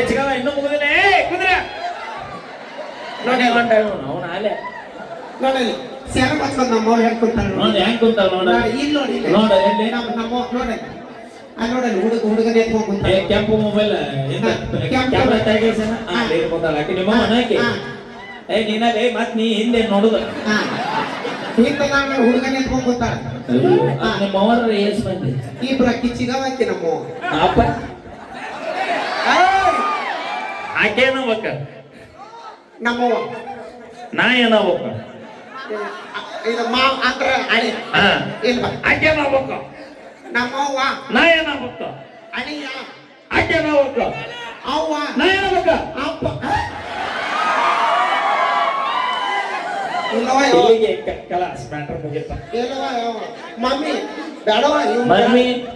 ಚಿಗವ ಇನ್ನೂ ಮುಗಿದಿಲ್ಲ. ಕುದ್ರೆ ನೋಡಿ ಅವನ ಆಲೆ ನೋಡಿ ಸ್ಯಾರ ಮಾಡ್ಕೊಂಡು ನಮ್ಮವ್ರು ಹೇಳ್ಕೊಂತಾರ ನೋಡಿ ಹೆಂಗ್ ಕುಂತಾವ ನೋಡ. ಇಲ್ಲಿ ನೋಡಿ ನೋಡ ಎಲ್ಲಿ ನಮ್ಮ ನೋಡಿ ಅಲ್ಲಿ ನೋಡಲ್ಲ ಹುಡುಗನೇ ಎತ್ಕೊಂಡ್ ಕೆಂಪು ಮೊಬೈಲ್ ಕ್ಯಾಮ್ರಾ ತೆಗಿಸನ ಇರ್ಬೋದಲ್ಲ ಆಕಿ ನಿಮ್ಮ ಅಣ್ಣಾಕಿ ಏ ನೀನಲ್ಲಿ ಮತ್ ನೀ ಹಿಂದೆ ನೋಡುದ ಹಿಂದೆ ನಾನು ಹುಡುಗನೇ ಎತ್ಕೊಂಡ್ ಕೂತಾಳ. ನಿಮ್ಮ ಅವರ ಏಸ್ ಮಂದಿ ಇಬ್ರು ಅಕ್ಕಿ ಚಿಗವಾಕಿ ನಮ್ಮ ಅಪ್ಪ ಆಕೇನ ಬೇಕ ನಮ್ಮವ್ವ ನಾ ಏನಾಗ್ಬೇಕ ಇದು ಮಾವ್ ಅಂದ್ರ ಅಳಿ ಇಲ್ವಾ ಆಕೇನಾಗ್ಬೇಕ ನಮ್ಮವ್ವ ನಾ ಏನಾಗ್ಬೇಕ ಅಳಿಯ ಆಕೇನಾಗ್ಬೇಕ ಅವ್ವ ನಾ ಏನಾಗ್ಬೇಕ ಅಪ್ಪ ಇಲ್ಲವ ಇಲ್ಲಿಗೆ ಕಲಾಸ್ ಮ್ಯಾಟ್ರ್ ಮುಗಿತ. ಇಲ್ಲವ ಮಮ್ಮಿ ಬೇಡವ ಮಮ್ಮಿ